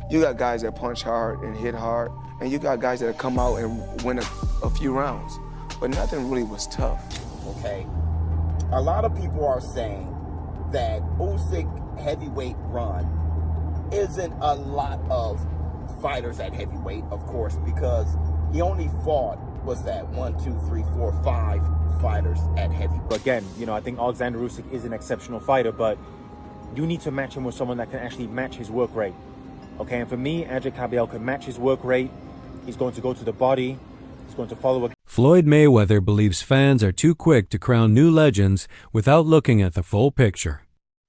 You got guys that punch hard and hit hard, and you got guys that come out and win a few rounds. But nothing really was tough. Okay. A lot of people are saying that Usyk heavyweight run isn't a lot of fighters at heavyweight, of course, because he only fought, what's that, 1, 2, 3, 4, 5 fighters at heavyweight. Again, I think Oleksandr Usyk is an exceptional fighter, but you need to match him with someone that can actually match his work rate. Okay, and for me, Andre Cabiel can match his work rate. He's going to go to the body. He's going to follow a... Floyd Mayweather believes fans are too quick to crown new legends without looking at the full picture.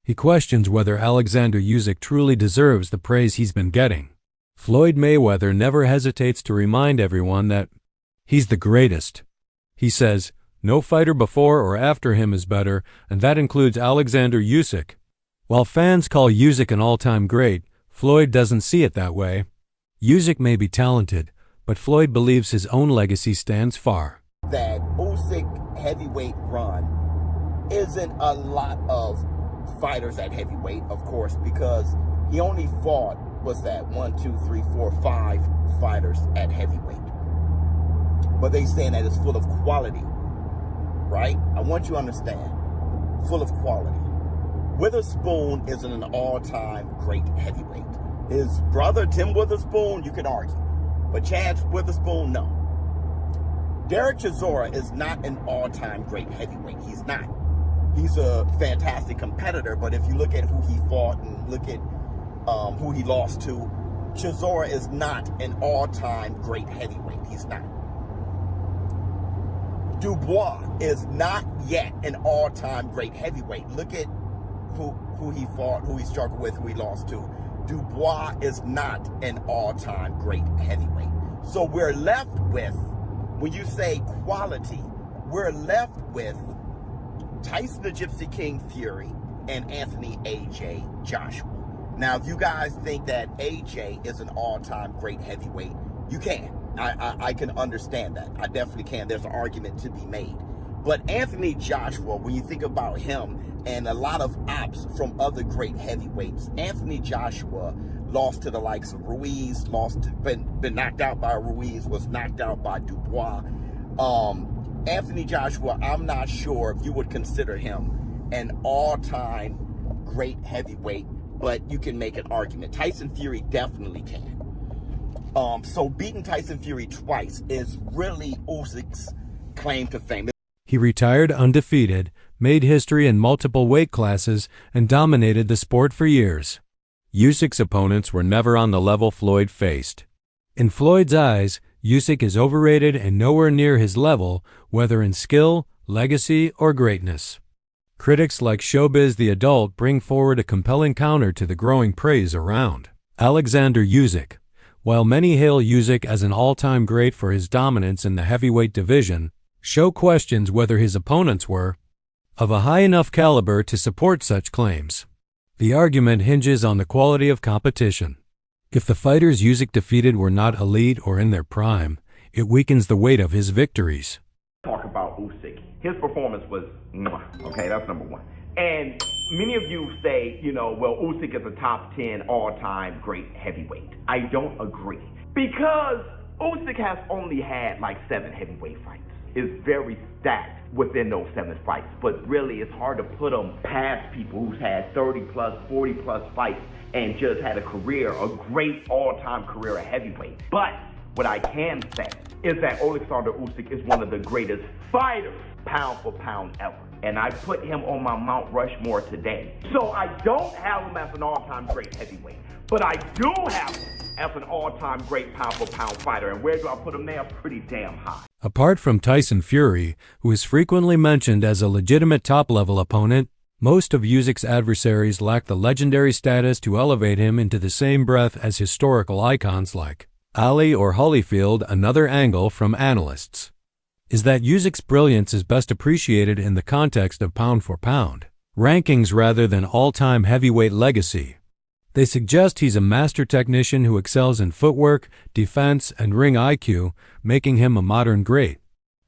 He questions whether Oleksandr Usyk truly deserves the praise he's been getting. Floyd Mayweather never hesitates to remind everyone that he's the greatest. He says, no fighter before or after him is better, and that includes Oleksandr Usyk. While fans call Usyk an all-time great, Floyd doesn't see it that way. Usyk may be talented, but Floyd believes his own legacy stands far. That Usyk heavyweight run isn't a lot of fighters at heavyweight, of course, because he only fought, what's that, 1, 2, 3, 4, 5 fighters at heavyweight. But they saying that it's full of quality, right? I want you to understand, full of quality. Witherspoon isn't an all-time great heavyweight. His brother, Tim Witherspoon, you can argue. But Chance Witherspoon, no. Derek Chisora is not an all-time great heavyweight. He's not. He's a fantastic competitor, but if you look at who he fought and look at who he lost to, Chisora is not an all-time great heavyweight. He's not. Dubois is not yet an all-time great heavyweight. Look at who he fought, who he struggled with, who he lost to. Dubois is not an all-time great heavyweight. So we're left with, when you say quality, we're left with Tyson the Gypsy King Fury and Anthony A.J. Joshua. Now, if you guys think that A.J. is an all-time great heavyweight, you can. I can understand that. I definitely can. There's an argument to be made. But Anthony Joshua, when you think about him and a lot of ops from other great heavyweights, Anthony Joshua lost to the likes of Ruiz, been knocked out by Ruiz, was knocked out by Dubois. Anthony Joshua, I'm not sure if you would consider him an all-time great heavyweight, but you can make an argument. Tyson Fury definitely can. So beating Tyson Fury twice is really Usyk's claim to fame. He retired undefeated, made history in multiple weight classes, and dominated the sport for years. Usyk's opponents were never on the level Floyd faced. In Floyd's eyes, Usyk is overrated and nowhere near his level, whether in skill, legacy, or greatness. Critics like Showbiz the Adult bring forward a compelling counter to the growing praise around Oleksandr Usyk. While many hail Usyk as an all-time great for his dominance in the heavyweight division, Show questions whether his opponents were of a high enough caliber to support such claims. The argument hinges on the quality of competition. If the fighters Usyk defeated were not elite or in their prime, it weakens the weight of his victories. Talk about Usyk. His performance was okay, that's number one. And many of you say, well, Usyk is a top 10 all-time great heavyweight. I don't agree. Because Usyk has only had like 7 heavyweight fights. Is very stacked within those 7 fights, but really it's hard to put him past people who's had 30 plus, 40 plus fights and just had a career, a great all-time career at heavyweight. But what I can say is that Oleksandr Usyk is one of the greatest fighters, pound for pound ever. And I put him on my Mount Rushmore today. So I don't have him as an all-time great heavyweight, but I do have him as an all-time great pound for pound fighter. And where do I put him there? Pretty damn high. Apart from Tyson Fury, who is frequently mentioned as a legitimate top-level opponent, most of Usyk's adversaries lack the legendary status to elevate him into the same breath as historical icons like Ali or Holyfield. Another angle from analysts is that Usyk's brilliance is best appreciated in the context of pound-for-pound rankings rather than all-time heavyweight legacy. They suggest he's a master technician who excels in footwork, defense, and ring IQ, making him a modern great.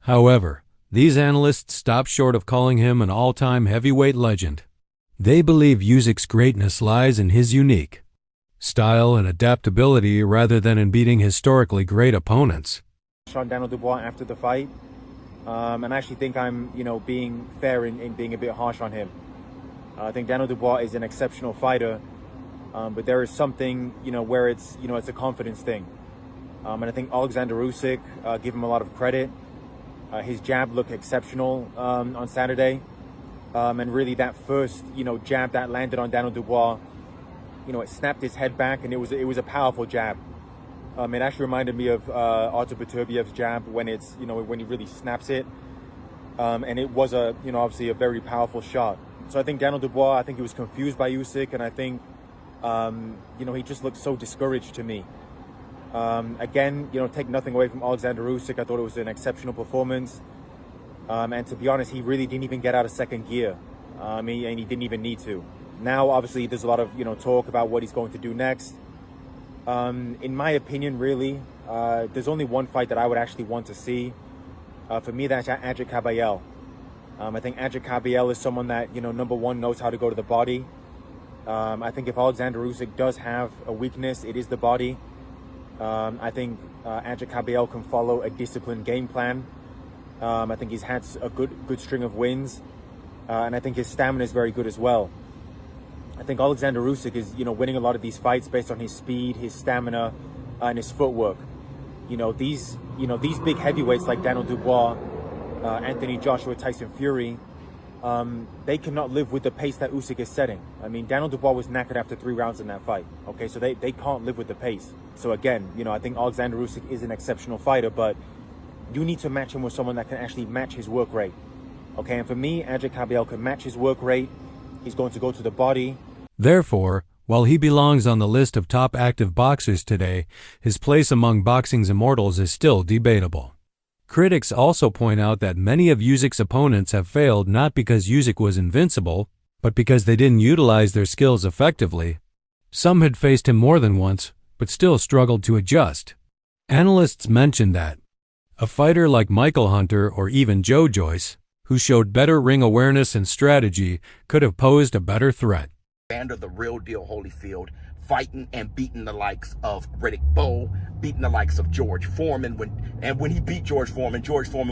However, these analysts stop short of calling him an all-time heavyweight legend. They believe Usyk's greatness lies in his unique style, and adaptability rather than in beating historically great opponents. On Daniel Dubois after the fight, and I actually think I'm, being fair in being a bit harsh on him. I think Daniel Dubois is an exceptional fighter, but there is something, where it's a confidence thing. And I think Oleksandr Usyk, give him a lot of credit. His jab looked exceptional on Saturday, and really that first, jab that landed on Daniel Dubois, it snapped his head back, and it was a powerful jab. It actually reminded me of Artur Beterbiev's jab when it's, when he really snaps it, and it was obviously a very powerful shot. So I think Daniel Dubois, I think he was confused by Usyk, and I think, he just looked so discouraged to me. Again, take nothing away from Oleksandr Usyk. I thought it was an exceptional performance. And to be honest, he really didn't even get out of second gear. And he didn't even need to. Now, obviously, there's a lot of, talk about what he's going to do next. In my opinion, really, there's only one fight that I would actually want to see. For me, that's Adrian Caballel. I think Adrian Caballel is someone that, number one, knows how to go to the body. I think if Oleksandr Usyk does have a weakness, it is the body. I think Adrian Caballel can follow a disciplined game plan. I think he's had a good string of wins, and I think his stamina is very good as well. I think Oleksandr Usyk is, winning a lot of these fights based on his speed, his stamina, and his footwork. These big heavyweights like Daniel Dubois, Anthony Joshua, Tyson Fury, they cannot live with the pace that Usyk is setting. Daniel Dubois was knackered after 3 rounds in that fight. Okay, so they can't live with the pace. So again, I think Oleksandr Usyk is an exceptional fighter, but you need to match him with someone that can actually match his work rate. Okay, and for me, Adrian Caballel can match his work rate. He's going to go to the body. Therefore, while he belongs on the list of top active boxers today, his place among boxing's immortals is still debatable. Critics also point out that many of Usyk's opponents have failed not because Usyk was invincible, but because they didn't utilize their skills effectively. Some had faced him more than once, but still struggled to adjust. Analysts mention that a fighter like Michael Hunter or even Joe Joyce, who showed better ring awareness and strategy, could have posed a better threat. Evander the real deal Holyfield fighting and beating the likes of Riddick Bowe, beating the likes of George Foreman. When he beat George Foreman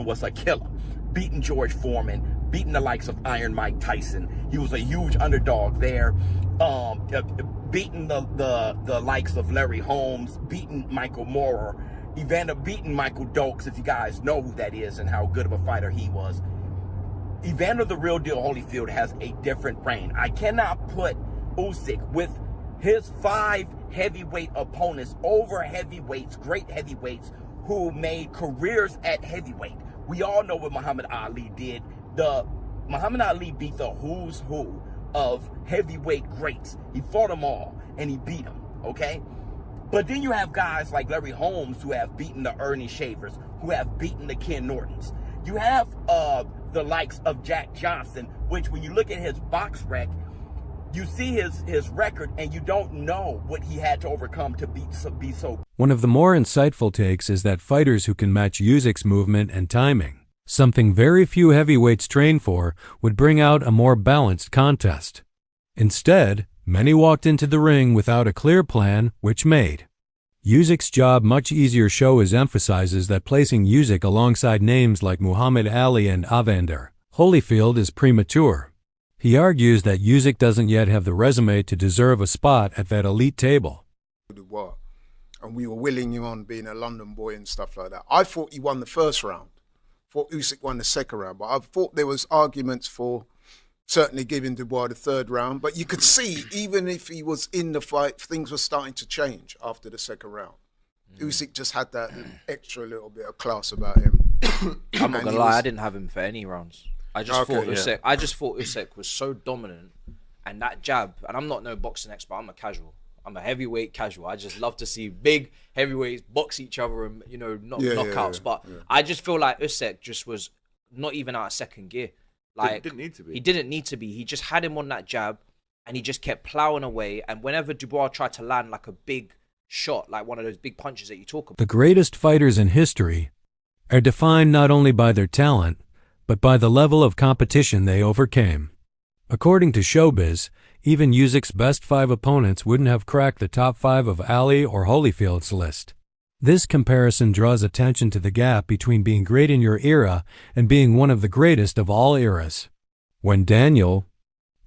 was a killer. Beating George Foreman, beating the likes of Iron Mike Tyson. He was a huge underdog there. Beating the likes of Larry Holmes, beating Michael Moorer, Evander beating Michael Dokes, if you guys know who that is and how good of a fighter he was. Evander the real deal Holyfield has a different brain. I cannot put Usyk with his 5 heavyweight opponents over heavyweights, great heavyweights who made careers at heavyweight. We all know what Muhammad Ali did. Muhammad Ali beat the who's who of heavyweight greats. He fought them all and he beat them, okay? But then you have guys like Larry Holmes who have beaten the Ernie Shavers, who have beaten the Ken Nortons. You have the likes of Jack Johnson, which when you look at his box rec, you see his record and you don't know what he had to overcome to be so. One of the more insightful takes is that fighters who can match Usyk's movement and timing, something very few heavyweights train for, would bring out a more balanced contest. Instead, many walked into the ring without a clear plan, which made Usyk's job much easier. Shows emphasizes that placing Usyk alongside names like Muhammad Ali and Evander Holyfield is premature. He argues that Usyk doesn't yet have the resume to deserve a spot at that elite table. And we were willing him on being a London boy and stuff like that. I thought he won the first round. Thought Usyk won the second round, but I thought there was arguments for certainly giving Dubois the third round. But you could see, even if he was in the fight, things were starting to change after the second round. Usyk just had that extra little bit of class about him. I'm not gonna lie, I didn't have him for any rounds. I just thought Usyk was so dominant, and that jab. And I'm not no boxing expert. I'm a casual. I'm a heavyweight casual. I just love to see big heavyweights box each other and knockouts. But I just feel like Usyk just was not even out of second gear. Like didn't need to be. He didn't need to be. He just had him on that jab, and he just kept plowing away. And whenever Dubois tried to land like a big shot, like one of those big punches that you talk about, the greatest fighters in history are defined not only by their talent, but by the level of competition they overcame. According to Showbiz, Even Usyk's best 5 opponents wouldn't have cracked the top 5 of Ali or Holyfield's list. This comparison draws attention to the gap between being great in your era and being one of the greatest of all eras. When Daniel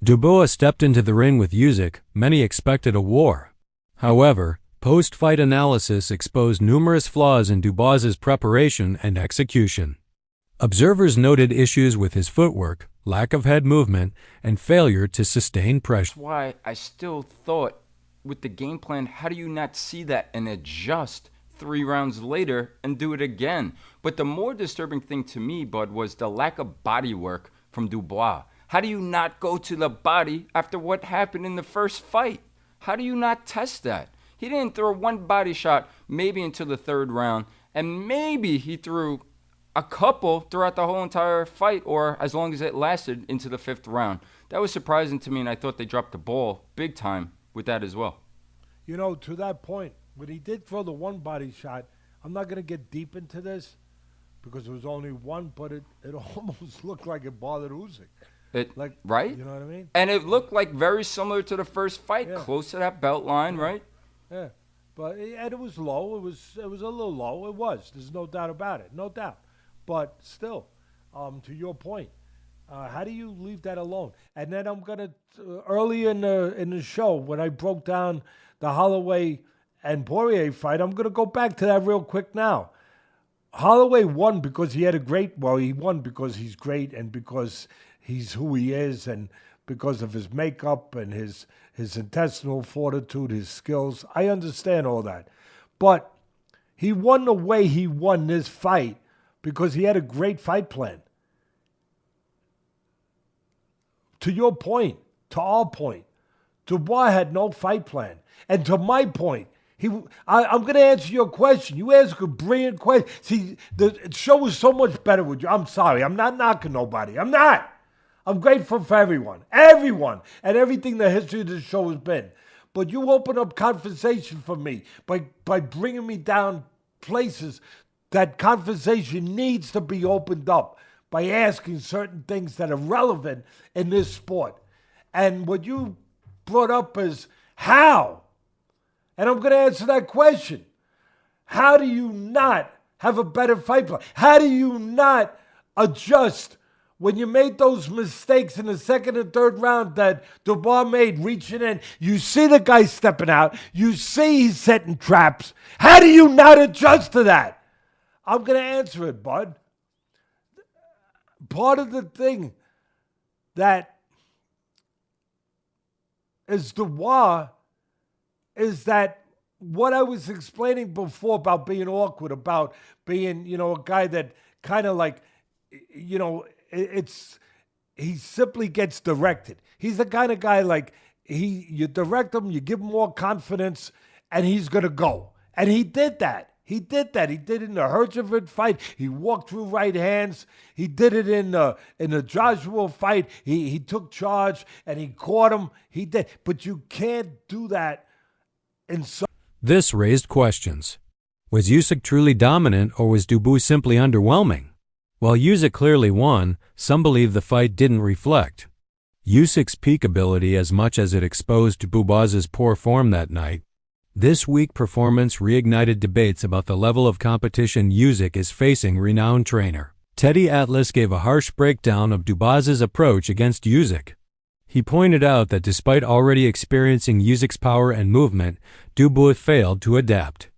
Dubois stepped into the ring with Usyk, many expected a war. However, post-fight analysis exposed numerous flaws in Dubois's preparation and execution. Observers noted issues with his footwork, lack of head movement, and failure to sustain pressure. That's why I still thought with the game plan, how do you not see that and adjust 3 rounds later and do it again? But the more disturbing thing to me, Bud, was the lack of body work from Dubois. How do you not go to the body after what happened in the first fight? How do you not test that? He didn't throw one body shot maybe until the 3rd round, and maybe he threw a couple throughout the whole entire fight, or as long as it lasted into the 5th round. That was surprising to me, and I thought they dropped the ball big time with that as well. You know, to that point, when he did throw the one body shot, I'm not going to get deep into this because it was only one, but it almost looked like it bothered Usyk. Right? You know what I mean? And it looked like very similar to the first fight, close to that belt line, right? Yeah. And it was low. It was a little low. It was. There's no doubt about it. No doubt. But still, to your point, how do you leave that alone? And then I'm gonna early in the show when I broke down the Holloway and Poirier fight, I'm gonna go back to that real quick now. Holloway won because he had he won because he's great and because he's who he is and because of his makeup and his intestinal fortitude, his skills. I understand all that. But he won the way he won this fight because he had a great fight plan. To your point, to our point, Dubois had no fight plan. And to my point, I'm going to answer your question. You ask a brilliant question. See, the show was so much better with you. I'm sorry. I'm not knocking nobody. I'm not. I'm grateful for everyone, and everything the history of the show has been. But you open up conversation for me by bringing me down places that conversation needs to be opened up by asking certain things that are relevant in this sport. And what you brought up is how. And I'm going to answer that question. How do you not have a better fight plan? How do you not adjust when you made those mistakes in the 2nd and 3rd round that Dubois made, reaching in? You see the guy stepping out. You see he's setting traps. How do you not adjust to that? I'm going to answer it, bud. Part of the thing that is Dubois is that what I was explaining before about being awkward, about being, a guy that kind of like, he simply gets directed. He's the kind of guy like you direct him, you give him more confidence, and he's gonna go. And he did that. He did it in the Herjavec fight. He walked through right hands. He did it in the Joshua fight. He took charge and he caught him. He did, but you can't do that in some. This raised questions. Was Usyk truly dominant, or was Dubois simply underwhelming? While Usyk clearly won, some believe the fight didn't reflect Usyk's peak ability as much as it exposed Dubois's poor form that night. This weak performance reignited debates about the level of competition Usyk is facing renowned trainer Teddy Atlas gave a harsh breakdown of Dubois's approach against Usyk. He pointed out that despite already experiencing Usyk's power and movement, Dubois failed to adapt.